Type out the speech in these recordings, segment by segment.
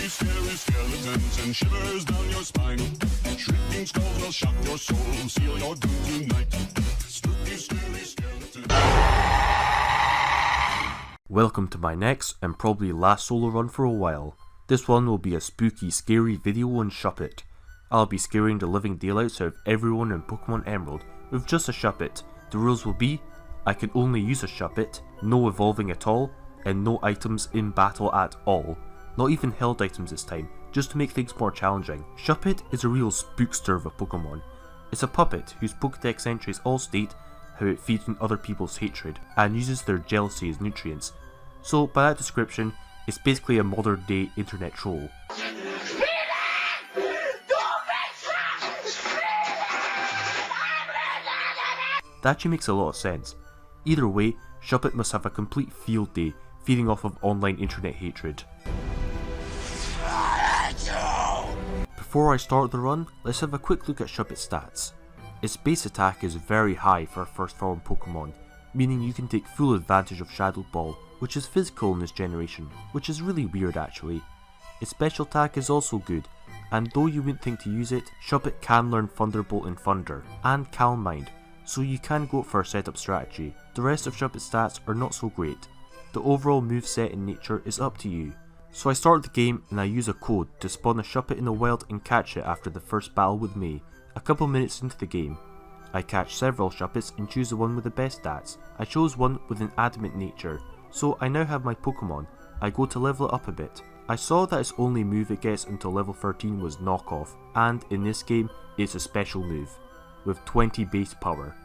scary skeletons and shivers down your spine. Shrieking skulls will shock your soul, seal your doom tonight. Spooky, scary skeletons. Welcome to my next and probably last solo run for a while. This one will be a spooky, scary video on Shuppet. I'll be scaring the living daylights out of everyone in Pokemon Emerald with just a Shuppet. The rules will be, I can only use a Shuppet, no evolving at all, and no items in battle at all. Not even held items this time, just to make things more challenging. Shuppet is a real spookster of a Pokemon. It's a puppet whose Pokedex entries all state how it feeds on other people's hatred and uses their jealousy as nutrients. So by that description, it's basically a modern day internet troll. That actually makes a lot of sense. Either way, Shuppet must have a complete field day feeding off of online internet hatred. Before I start the run, let's have a quick look at Shuppet's stats. Its base attack is very high for a first form Pokemon, meaning you can take full advantage of Shadow Ball, which is physical in this generation, which is really weird actually. Its special attack is also good, and though you wouldn't think to use it, Shuppet can learn Thunderbolt and Thunder, and Calm Mind, so you can go for a setup strategy. The rest of Shuppet's stats are not so great. The overall moveset in nature is up to you. So I start the game and I use a code to spawn a Shuppet in the wild and catch it after the first battle with May. A couple minutes into the game, I catch several Shuppets and choose the one with the best stats. I chose one with an adamant nature, so I now have my Pokemon. I go to level it up a bit. I saw that its only move it gets until level 13 was Knock Off, and in this game it's a special move, with 20 base power.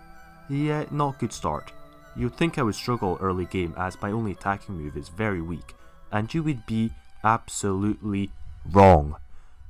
Yeah, not good start. You'd think I would struggle early game as my only attacking move is very weak, and you would be absolutely wrong.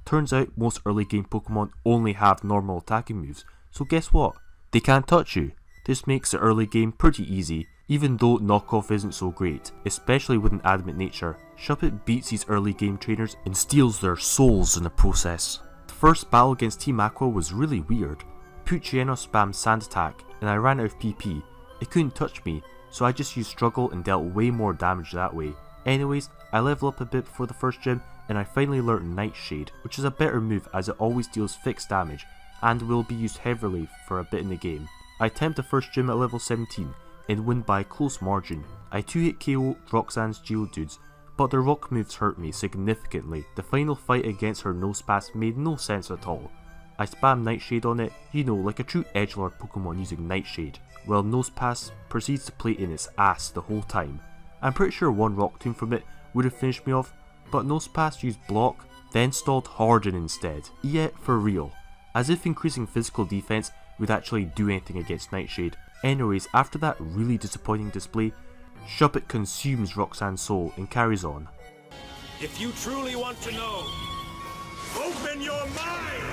Turns out most early game Pokemon only have normal attacking moves, so guess what? They can't touch you. This makes the early game pretty easy, even though knockoff isn't so great, especially with an adamant nature. Shuppet beats these early game trainers and steals their souls in the process. The first battle against Team Aqua was really weird. Puchieno spammed Sand Attack and I ran out of PP. It couldn't touch me, so I just used Struggle and dealt way more damage that way. Anyways, I level up a bit before the first gym and I finally learnt Nightshade, which is a better move as it always deals fixed damage and will be used heavily for a bit in the game. I attempt the first gym at level 17 and win by a close margin. I 2-hit KO Roxanne's Geodudes, but their rock moves hurt me significantly. The final fight against her Nosepass made no sense at all. I spam Nightshade on it, you know, like a true edgelord Pokemon using Nightshade, while Nosepass proceeds to play in its ass the whole time. I'm pretty sure one Rock Tomb from it would have finished me off, but Nosepass used Block, then stalled Harden instead. Yeah, for real. As if increasing physical defense would actually do anything against Nightshade. Anyways, after that really disappointing display, Shuppet consumes Roxanne's soul and carries on. If you truly want to know, open your mind!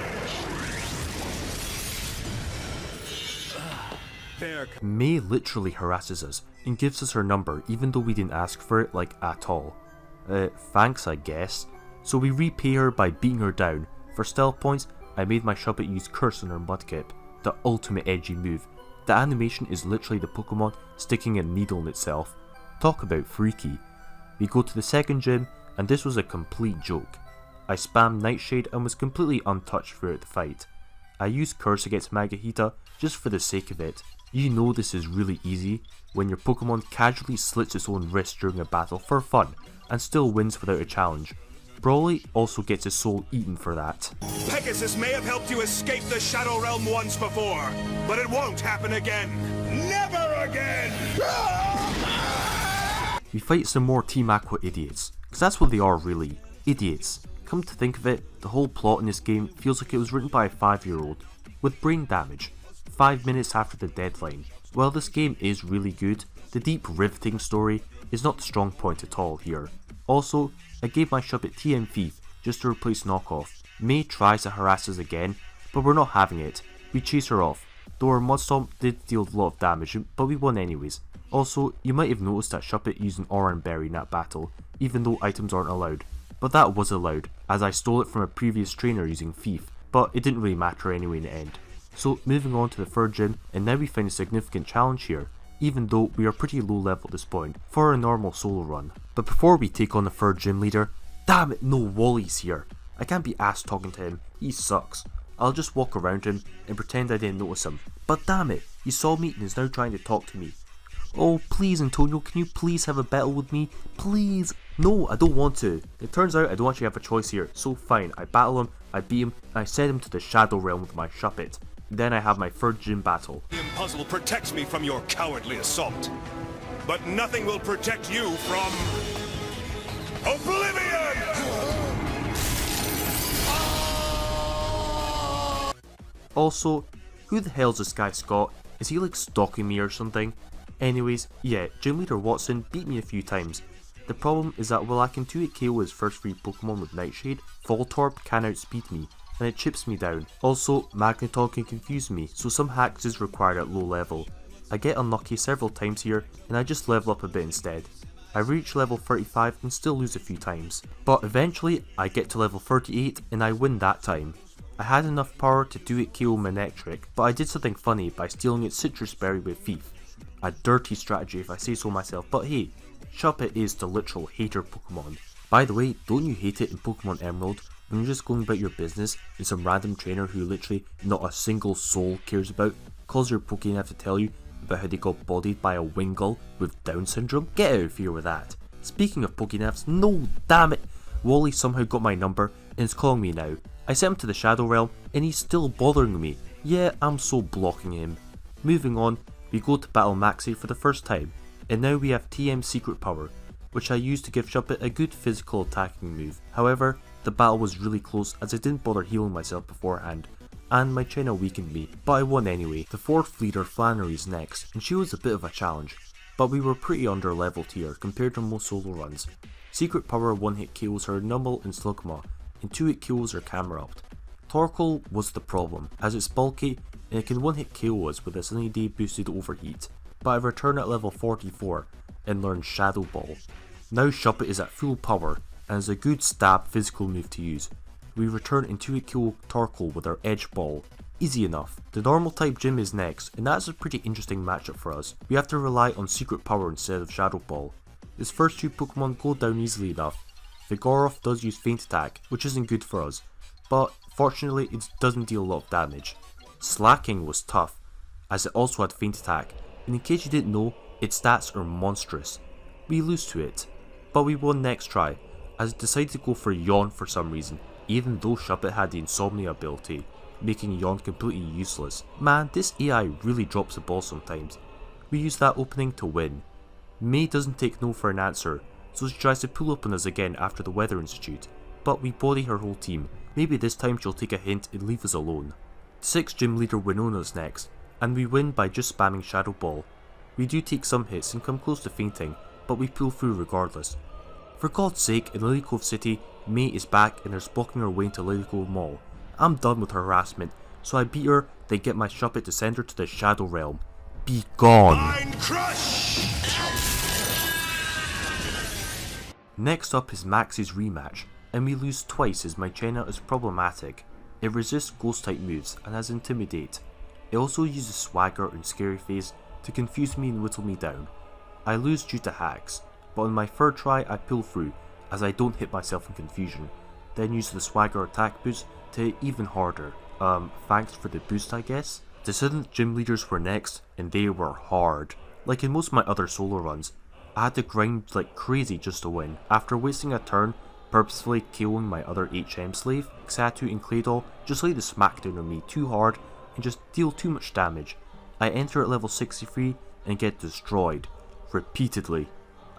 May literally harasses us and gives us her number even though we didn't ask for it like at all. Thanks I guess. So we repay her by beating her down. For stealth points, I made my Shuppet use Curse on her Mudkip, the ultimate edgy move. The animation is literally the Pokemon sticking a needle in itself. Talk about freaky. We go to the second gym and this was a complete joke. I spammed Nightshade and was completely untouched throughout the fight. I used Curse against Magahita just for the sake of it. You know this is really easy when your Pokemon casually slits its own wrist during a battle for fun and still wins without a challenge. Brawly also gets his soul eaten for that. Pegasus may have helped you escape the Shadow Realm once before, but it won't happen again. Never again! We fight some more Team Aqua idiots, because that's what they are really, idiots. Come to think of it, the whole plot in this game feels like it was written by a 5-year-old, with brain damage, 5 minutes after the deadline. While this game is really good, the deep riveting story is not the strong point at all here. Also, I gave my Shuppet TM Thief just to replace Knockoff. May tries to harass us again, but we're not having it. We chase her off, though her Mudstomp did deal a lot of damage, but we won anyways. Also, you might have noticed that Shuppet used an Oran Berry in that battle, even though items aren't allowed. But that was allowed, as I stole it from a previous trainer using Thief, but it didn't really matter anyway in the end. So moving on to the third gym, and now we find a significant challenge here, even though we are pretty low level at this point for a normal solo run. But before we take on the third gym leader, Damn it, no, Wally's here. I can't be asked talking to him, he sucks. I'll just walk around him and pretend I didn't notice him. But damn it, he saw me and is now trying to talk to me. Oh please Antonio, can you please have a battle with me? Please? No, I don't want to. It turns out I don't actually have a choice here, so fine, I battle him, I beat him, and I send him to the Shadow Realm with my Shuppet. Then I have my third gym battle. The puzzle protects me from your cowardly assault. But nothing will protect you from... Oblivion! Also, who the hell's this guy Scott? Is he like stalking me or something? Anyways, yeah, Gym Leader Watson beat me a few times. The problem is that while I can 2-hit KO his first 3 Pokemon with Nightshade, Voltorb can outspeed me, and it chips me down. Also, Magneton can confuse me, so some hacks is required at low level. I get unlucky several times here, and I just level up a bit instead. I reach level 35 and still lose a few times, but eventually I get to level 38 and I win that time. I had enough power to 2-hit KO Manectric, but I did something funny by stealing its Citrus Berry with Thief. A dirty strategy if I say so myself, but hey, Shuppet is the literal hater Pokemon. By the way, don't you hate it in Pokemon Emerald when you're just going about your business and some random trainer who literally not a single soul cares about calls your Pokemon to tell you about how they got bodied by a Wingull with Down syndrome? Get out of here with that. Speaking of Pokénavs, no, damn it! Wally somehow got my number and is calling me now. I sent him to the Shadow Realm and he's still bothering me. Yeah, I'm so blocking him. Moving on, we go to battle Maxie for the first time, and now we have TM Secret Power, which I used to give Shuppet a good physical attacking move. However, the battle was really close as I didn't bother healing myself beforehand, and my China weakened me, but I won anyway. The 4th leader Flannery is next, and she was a bit of a challenge, but we were pretty under leveled here compared to most solo runs. Secret Power 1-hit KOs her Numble and Slugma, and 2-hit KOs her Camerupt. Torkoal was the problem, as it's bulky and it can 1-hit KO us with its Sunny Day boosted Overheat, but I return at level 44 and learn Shadow Ball. Now Shuppet is at full power and is a good stab physical move to use. We return and 2-hit KO Torkoal with our Edge Ball. Easy enough. The normal type gym is next, and that's a pretty interesting matchup for us. We have to rely on Secret Power instead of Shadow Ball. His first 2 Pokemon go down easily enough. Vigoroth does use Feint Attack, which isn't good for us, but fortunately it doesn't deal a lot of damage. Slacking was tough, as it also had Feint Attack, and in case you didn't know, its stats are monstrous. We lose to it, but we won next try, as it decided to go for Yawn for some reason, even though Shuppet had the Insomnia ability, making Yawn completely useless. Man, this AI really drops the ball sometimes. We use that opening to win. May doesn't take no for an answer, so she tries to pull up on us again after the Weather Institute, but we body her whole team. Maybe this time she'll take a hint and leave us alone. 6th Gym Leader Wynonna is next, and we win by just spamming Shadow Ball. We do take some hits and come close to fainting, but we pull through regardless. For God's sake, in Lily Cove City, May is back and is blocking her way into Lily Cove Mall. I'm done with her harassment, so I beat her, then get my Shuppet to send her to the Shadow Realm. Be gone! Mind Crush! Next up is Maxie's Rematch, and we lose twice as my China is problematic. It resists ghost type moves and has Intimidate. It also uses Swagger and Scary Face to confuse me and whittle me down. I lose due to hacks, but on my 3rd try I pull through as I don't hit myself in confusion, then use the Swagger attack boost to hit even harder. Thanks for the boost I guess. The 7th Gym Leaders were next, and they were hard. Like in most of my other solo runs, I had to grind like crazy just to win. After wasting a turn purposefully KOing my other HM slave, Xatu and Claydol just lay the smackdown on me too hard and just deal too much damage. I enter at level 63 and get destroyed. Repeatedly.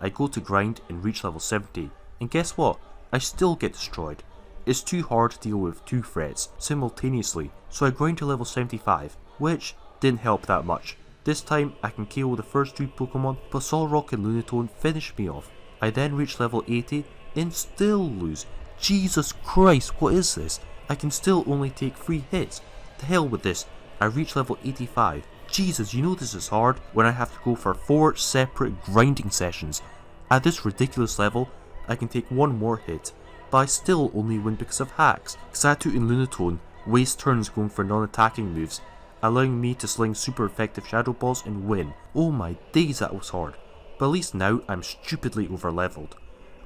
I go to grind and reach level 70, and guess what? I still get destroyed. It's too hard to deal with 2 threats simultaneously, so I grind to level 75, which didn't help that much. This time I can KO the first 2 Pokemon, but Solrock and Lunatone finish me off. I then reach level 80 and still lose. Jesus Christ, what is this? I can still only take 3 hits. To hell with this. I reach level 85. Jesus, you know this is hard when I have to go for 4 separate grinding sessions. At this ridiculous level, I can take 1 more hit, but I still only win because of hacks. Xatu and Lunatone waste turns going for non-attacking moves, allowing me to sling super effective Shadow Balls and win. Oh my days, that was hard. But at least now I'm stupidly over leveled.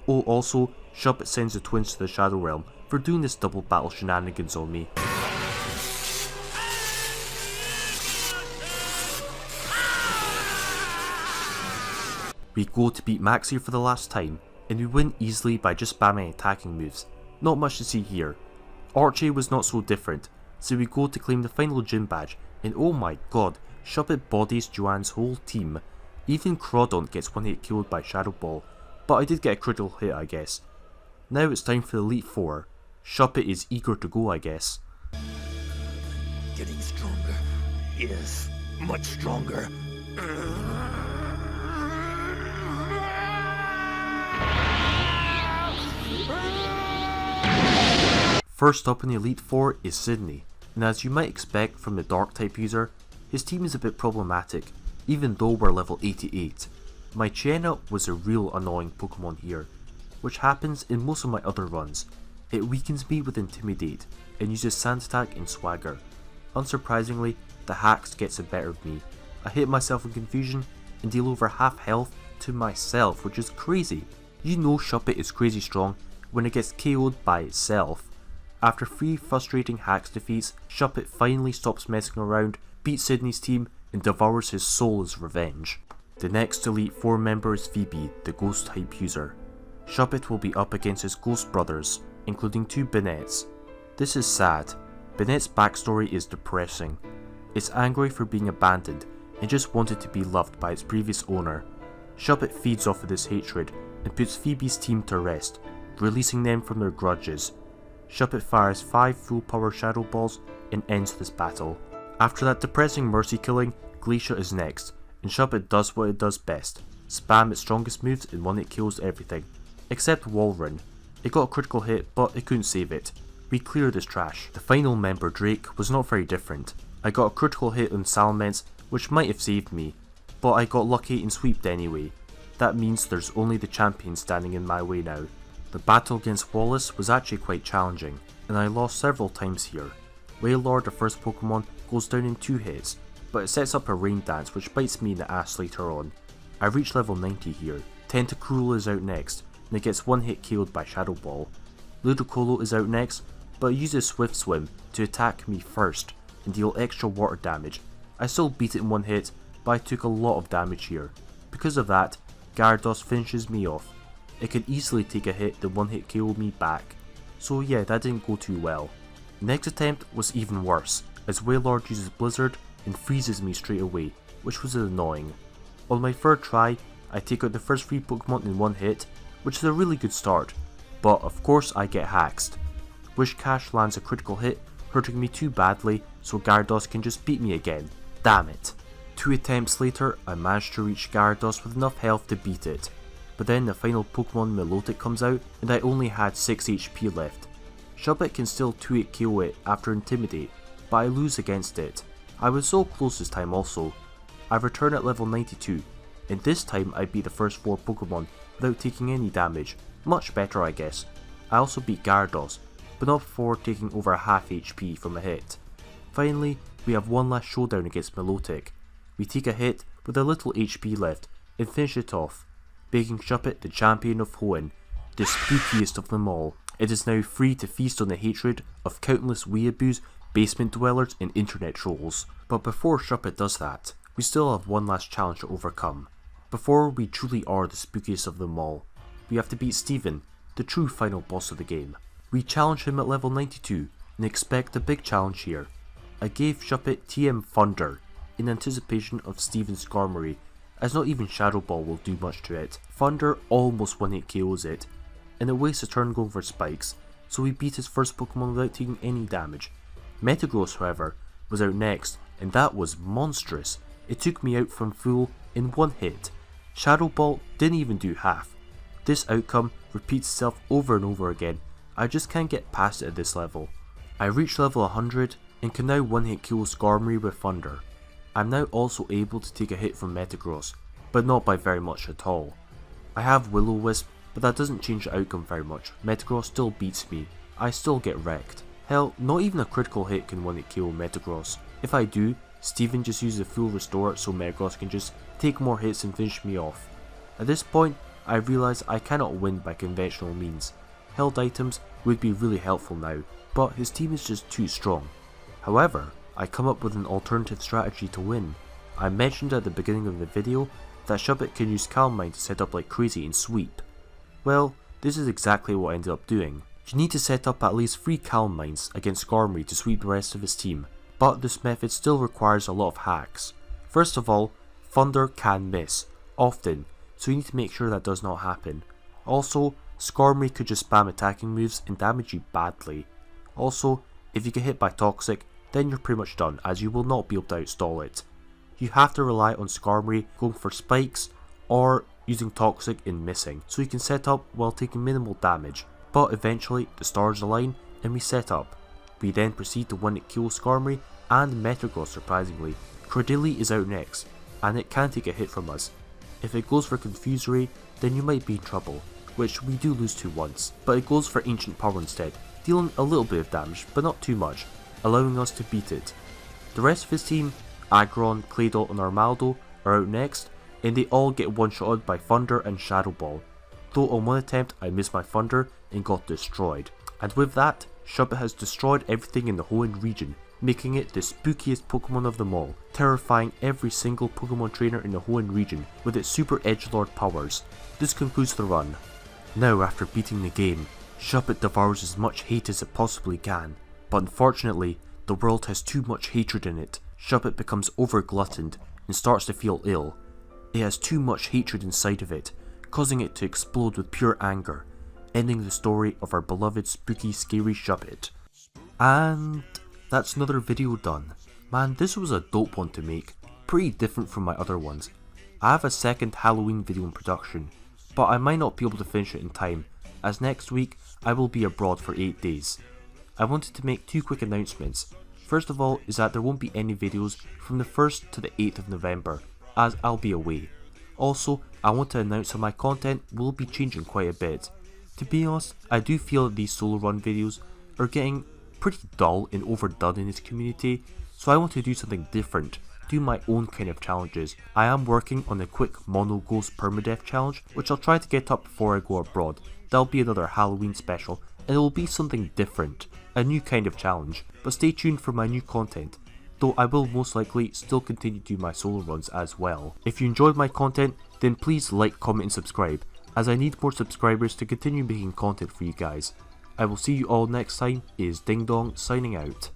Oh, also, Shuppet sends the twins to the Shadow Realm for doing this double battle shenanigans on me. We go to beat Maxie for the last time, and we win easily by just spamming attacking moves. Not much to see here. Archie was not so different, so we go to claim the final gym badge, and oh my god, Shuppet bodies Joanne's whole team. Even Crawdon gets one hit killed by Shadow Ball, but I did get a critical hit I guess. Now it's time for the Elite Four. Shuppet is eager to go I guess. Getting stronger. Yes, much stronger. First up in the Elite Four is Sydney, and as you might expect from the Dark type user, his team is a bit problematic, even though we're level 88. My Chienna was a real annoying Pokemon here, which happens in most of my other runs. It weakens me with Intimidate, and uses Sand Attack and Swagger. Unsurprisingly, the Hacks gets the better of me. I hit myself in confusion, and deal over half health to myself, which is crazy. You know Shuppet is crazy strong when it gets KO'd by itself. After 3 frustrating Hacks defeats, Shuppet finally stops messing around, beats Sydney's team, and devours his soul as revenge. The next Elite Four member is Phoebe, the Ghost type user. Shuppet will be up against his Ghost brothers, including 2 Bannettes. This is sad. Bannette's backstory is depressing. It's angry for being abandoned and just wanted to be loved by its previous owner. Shuppet feeds off of this hatred and puts Phoebe's team to rest, releasing them from their grudges. Shuppet fires 5 full power Shadow Balls and ends this battle. After that depressing mercy killing, Glacia is next, and Shuppet does what it does best, spam its strongest moves and one hit kills everything, except Wall Run. It got a critical hit but it couldn't save it. We clear this trash. The final member, Drake, was not very different. I got a critical hit on Salamence, which might have saved me, but I got lucky and sweeped anyway. That means there's only the champion standing in my way now. The battle against Wallace was actually quite challenging, and I lost several times here. Wailord, the first Pokemon, goes down in 2 hits, but it sets up a rain dance which bites me in the ass later on. I reach level 90 here. Tentacruel is out next, and it gets 1 hit killed by Shadow Ball. Ludicolo is out next, but it uses Swift Swim to attack me first and deal extra water damage. I still beat it in 1 hit, but I took a lot of damage here. Because of that, Gyarados finishes me off. It could easily take a hit then 1 hit KO me back. So yeah, that didn't go too well. Next attempt was even worse, as Wailord uses Blizzard and freezes me straight away, which was annoying. On my 3rd try, I take out the first 3 Pokemon in 1 hit, which is a really good start, but of course I get haxed. Wishcash lands a critical hit, hurting me too badly, so Gyarados can just beat me again. Damn it. 2 attempts later, I managed to reach Gyarados with enough health to beat it. But then the final Pokemon Milotic comes out, and I only had 6 HP left. Shuppet can still 2-hit KO it after Intimidate, but I lose against it. I was so close this time also. I return at level 92, and this time I beat the first 4 Pokemon without taking any damage. Much better I guess. I also beat Gyarados, but not before taking over half HP from a hit. Finally, we have one last showdown against Milotic. We take a hit with a little HP left and finish it off, making Shuppet the champion of Hoenn, the spookiest of them all. It is now free to feast on the hatred of countless weeaboos, basement dwellers and internet trolls. But before Shuppet does that, we still have one last challenge to overcome. Before we truly are the spookiest of them all, we have to beat Steven, the true final boss of the game. We challenge him at level 92 and expect a big challenge here. I gave Shuppet TM Thunder in anticipation of Steven's Skarmory, as not even Shadow Ball will do much to it. Thunder almost 1-hit KOs it, and it wastes a turn going for spikes, so we beat his first Pokemon without taking any damage. Metagross, however, was out next, and that was monstrous. It took me out from full in 1 hit. Shadow Ball didn't even do half. This outcome repeats itself over and over again. I just can't get past it at this level. I reached level 100 and can now 1-hit kill Skarmory with Thunder. I'm now also able to take a hit from Metagross, but not by very much at all. I have Will-O-Wisp, but that doesn't change the outcome very much. Metagross still beats me. I still get wrecked. Hell, not even a critical hit can 1-hit kill Metagross. If I do, Steven just uses a full restore so Metagross can just take more hits and finish me off. At this point, I realise I cannot win by conventional means. Held items would be really helpful now, but his team is just too strong. However, I come up with an alternative strategy to win. I mentioned at the beginning of the video that Shuppet can use Calm Mind to set up like crazy and sweep. Well, this is exactly what I ended up doing. You need to set up at least 3 Calm Minds against Skarmory to sweep the rest of his team, but this method still requires a lot of hacks. First of all, Thunder can miss, often, so you need to make sure that does not happen. Also, Skarmory could just spam attacking moves and damage you badly. Also, if you get hit by Toxic, then you're pretty much done, as you will not be able to outstall it. You have to rely on Skarmory going for spikes or using Toxic in missing, so you can set up while taking minimal damage, but eventually the stars align and we set up. We then proceed to one-hit kill Skarmory and Metagross surprisingly. Credilli is out next, and it can take a hit from us. If it goes for Confuse Ray, then you might be in trouble, which we do lose to once, but it goes for Ancient Power instead, dealing a little bit of damage, but not too much, allowing us to beat it. The rest of his team, Aggron, Claydol and Armaldo, are out next, and they all get one-shotted by Thunder and Shadow Ball, though on one attempt I missed my Thunder and got destroyed. And with that, Shuppet has destroyed everything in the Hoenn region, making it the spookiest Pokemon of them all, terrifying every single Pokemon trainer in the Hoenn region with its super edgelord powers. This concludes the run. Now after beating the game, Shuppet devours as much hate as it possibly can, but unfortunately, the world has too much hatred in it. Shuppet becomes over-gluttoned and starts to feel ill. It has too much hatred inside of it, causing it to explode with pure anger, ending the story of our beloved spooky Scary Shuppet. And that's another video done. Man, this was a dope one to make, pretty different from my other ones. I have a second Halloween video in production, but I might not be able to finish it in time, as next week I will be abroad for 8 days. I wanted to make 2 quick announcements. First of all is that there won't be any videos from the 1st to the 8th of November, as I'll be away. Also, I want to announce that my content will be changing quite a bit. To be honest, I do feel that these solo run videos are getting pretty dull and overdone in this community, so I want to do something different, do my own kind of challenges. I am working on a quick Mono Ghost Permadeath challenge, which I'll try to get up before I go abroad. That'll be another Halloween special, and it will be something different, a new kind of challenge, but stay tuned for my new content, though I will most likely still continue to do my solo runs as well. If you enjoyed my content, then please like, comment and subscribe, as I need more subscribers to continue making content for you guys. I will see you all next time. It is Ding Dong signing out.